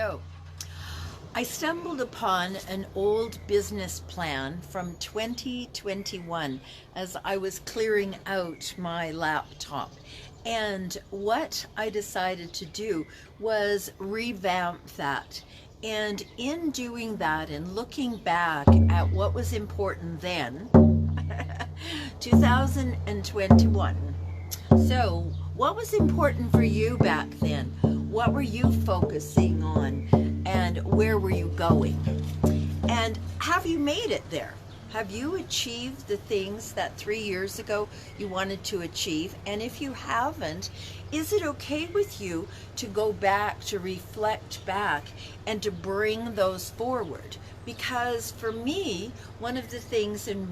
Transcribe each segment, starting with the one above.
So, I stumbled upon an old business plan from 2021 as I was clearing out my laptop. And what I decided to do was revamp that. And in doing that and looking back at what was important then, 2021. So, what was important for you back then? What were you focusing on? And where were you going? And have you made it there? Have you achieved the things that 3 years ago you wanted to achieve? And if you haven't, is it okay with you to go back, to reflect back, and to bring those forward? Because for me, one of the things in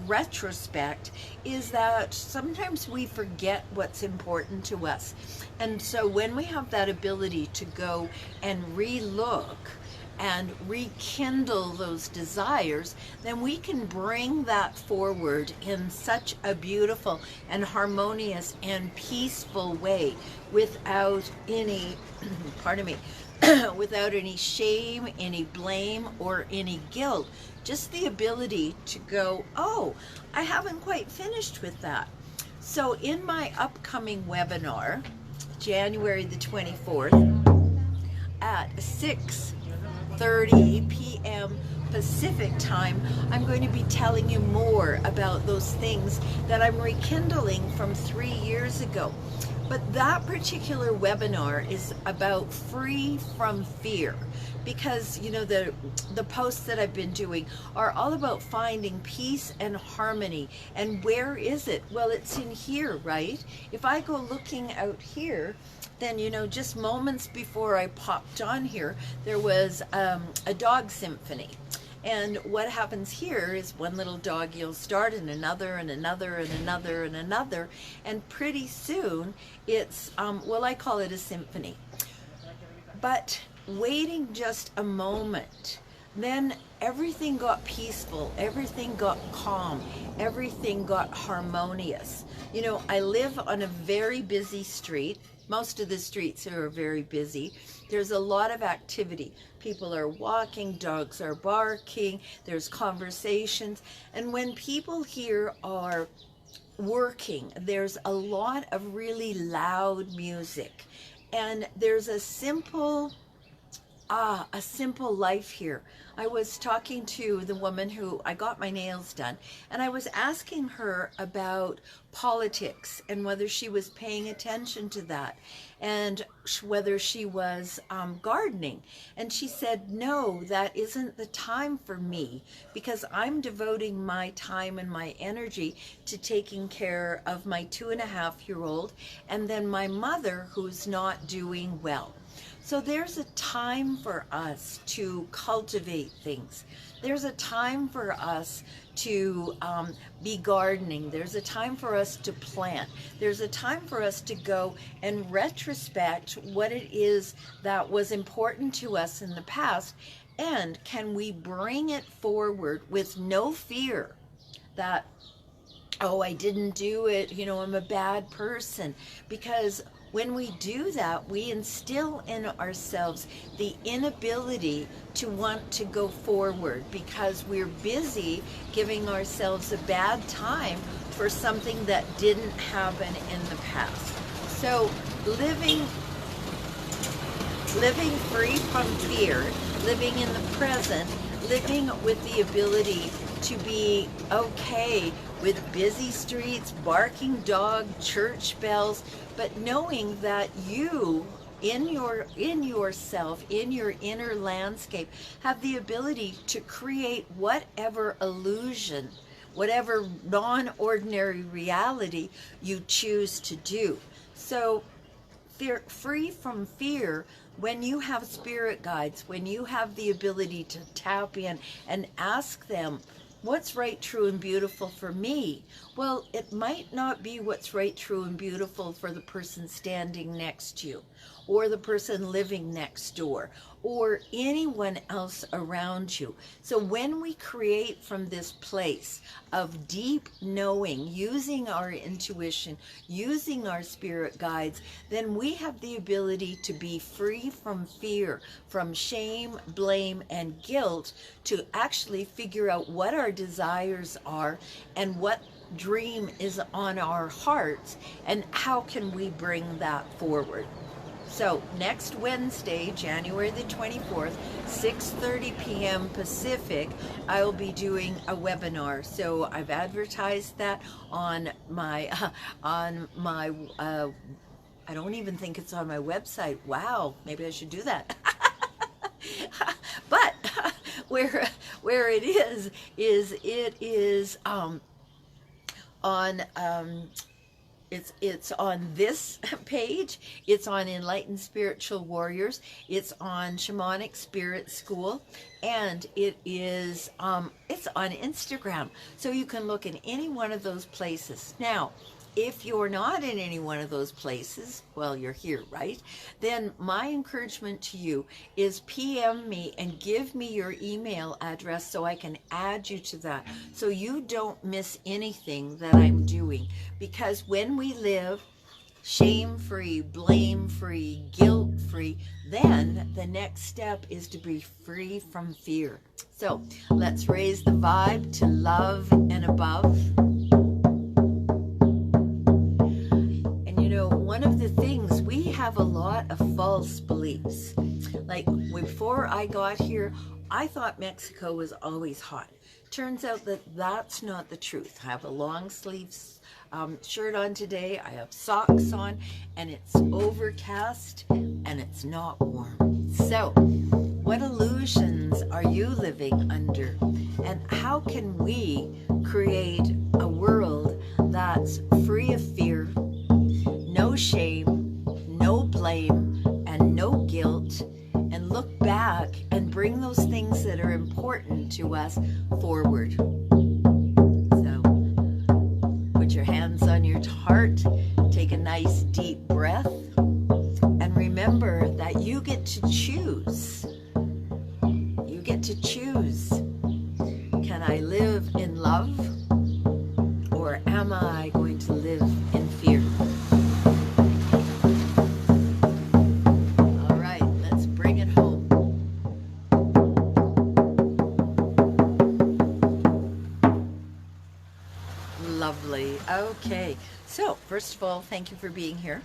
retrospect is that sometimes we forget what's important to us. And so when we have that ability to go and re-look and rekindle those desires, then we can bring that forward in such a beautiful and harmonious and peaceful way without any, pardon me, without any shame, any blame, or any guilt. Just the ability to go, oh, I haven't quite finished with that. So in my upcoming webinar, January the 24th at 6:30 p.m. Pacific time, I'm going to be telling you more about those things that I'm rekindling from 3 years ago. But that particular webinar is about free from fear, because the posts that I've been doing are all about finding peace and harmony. And where is it? Well, it's in here, right? If I go looking out here, then just moments before I popped on here, there was a dog symphony. And what happens here is one little dog you'll start, and another and another and another and another, and pretty soon it's well, I call it a symphony. But waiting just a moment, then everything got peaceful, everything got calm, everything got harmonious. I live on a very busy street. Most of the streets are very busy. There's a lot of activity. People are walking, dogs are barking, there's conversations. And when people here are working, there's a lot of really loud music. And there's a simple life here. I was talking to the woman who I got my nails done, and I was asking her about politics and whether she was paying attention to that, and whether she was gardening. And she said, no, that isn't the time for me, because I'm devoting my time and my energy to taking care of my 2.5-year-old and then my mother who's not doing well. So there's a time for us to cultivate things. There's a time for us to be gardening. There's a time for us to plant. There's a time for us to go and retrospect what it is that was important to us in the past, and can we bring it forward with no fear that, oh, I didn't do it, I'm a bad person. Because when we do that, we instill in ourselves the inability to want to go forward, because we're busy giving ourselves a bad time for something that didn't happen in the past. So living free from fear, living in the present, living with the ability to be okay with busy streets, barking dog, church bells, but knowing that you, in yourself, in your inner landscape, have the ability to create whatever illusion, whatever non-ordinary reality you choose to do. So free from fear, when you have spirit guides, when you have the ability to tap in and ask them, what's right, true, and beautiful for me? Well, it might not be what's right, true, and beautiful for the person standing next to you. or the person living next door, or anyone else around you. So when we create from this place of deep knowing, using our intuition, using our spirit guides, then we have the ability to be free from fear, from shame, blame, and guilt, to actually figure out what our desires are and what dream is on our hearts, and how can we bring that forward. So next Wednesday, January the 24th, 6:30 p.m. Pacific, I will be doing a webinar. So I've advertised that on my I don't even think it's on my website. Wow, maybe I should do that. But where it is it is on it's on this page, it's on Enlightened Spiritual Warriors, it's on Shamanic Spirit School, and it is it's on Instagram. So you can look in any one of those places. Now, if you're not in any one of those places, well, you're here, right? Then my encouragement to you is PM me and give me your email address so I can add you to that, so you don't miss anything that I'm doing. Because when we live shame-free, blame-free, guilt-free, then the next step is to be free from fear. So let's raise the vibe to love and above. One of the things, we have a lot of false beliefs. Like before I got here, I thought Mexico was always hot. Turns out that that's not the truth. I have a long sleeves shirt on today. I have socks on, and it's overcast and it's not warm. So what illusions are you living under? And how can we create a world that's free of fear, no shame, no blame, and no guilt, and look back and bring those things that are important to us forward? So put your hands on your heart, take a nice deep breath, and remember that you get to choose. You get to choose. Can I live in love, or am I going to live in fear? Lovely. Okay, so first of all, thank you for being here.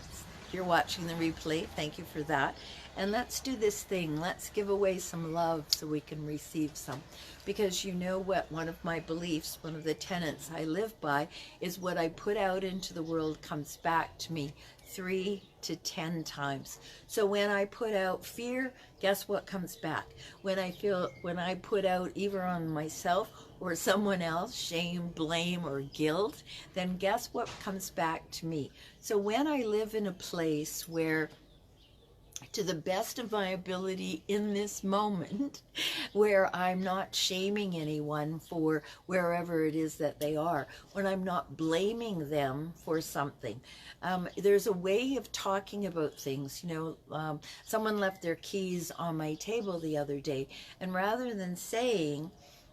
If you're watching the replay, thank you for that. And let's do this thing. Let's give away some love so we can receive some. Because you know what? One of my beliefs, one of the tenets I live by, is what I put out into the world comes back to me 3 to 10 times. So when I put out fear, guess what comes back? When I put out either on myself or someone else, shame, blame, or guilt, then guess what comes back to me? So when I live in a place where, to the best of my ability in this moment, where I'm not shaming anyone for wherever it is that they are, when I'm not blaming them for something. There's a way of talking about things. Someone left their keys on my table the other day, and rather than saying,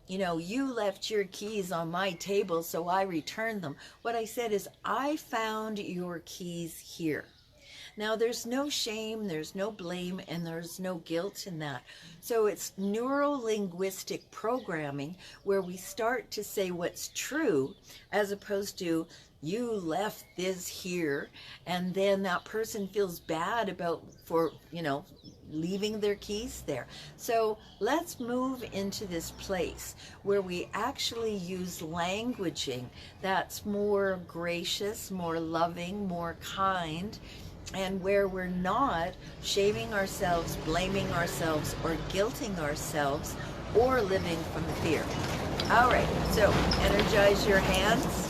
you left your keys on my table, so I returned them, what I said is, I found your keys here. Now, there's no shame, there's no blame, and there's no guilt in that. So it's neuro-linguistic programming, where we start to say what's true, as opposed to, you left this here, and then that person feels bad about leaving their keys there. So let's move into this place where we actually use languaging that's more gracious, more loving, more kind, and where we're not shaming ourselves, blaming ourselves, or guilting ourselves, or living from fear. All right, so energize your hands.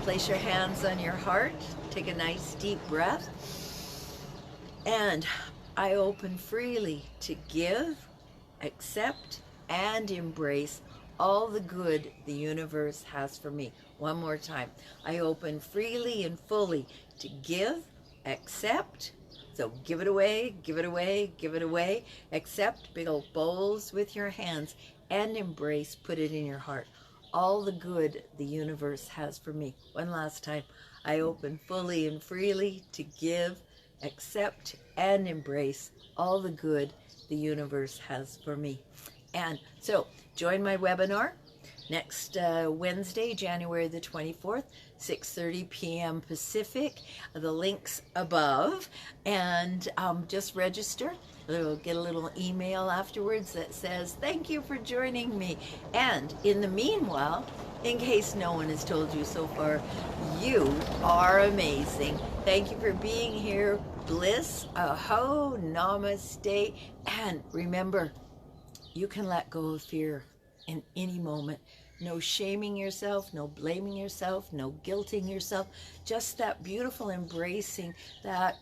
Place your hands on your heart. Take a nice deep breath. And I open freely to give, accept, and embrace all the good the universe has for me. One more time. I open freely and fully to give, accept, So give it away, give it away, give it away. Accept big old bowls with your hands and embrace, put it in your heart. All the good the universe has for me. One last time, I open fully and freely to give, accept, and embrace all the good the universe has for me. And so join my webinar next Wednesday, January the 24th, 6:30 p.m. Pacific. The link's above, and just register. You'll get a little email afterwards that says, thank you for joining me. And in the meanwhile, in case no one has told you so far, you are amazing. Thank you for being here. Bliss, aho, namaste, and remember, you can let go of fear in any moment. No shaming yourself, no blaming yourself, no guilting yourself, just that beautiful embracing that,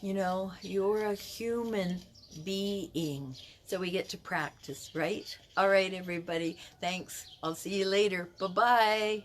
you know, you're a human being. So we get to practice, right? All right, everybody. Thanks. I'll see you later. Bye-bye.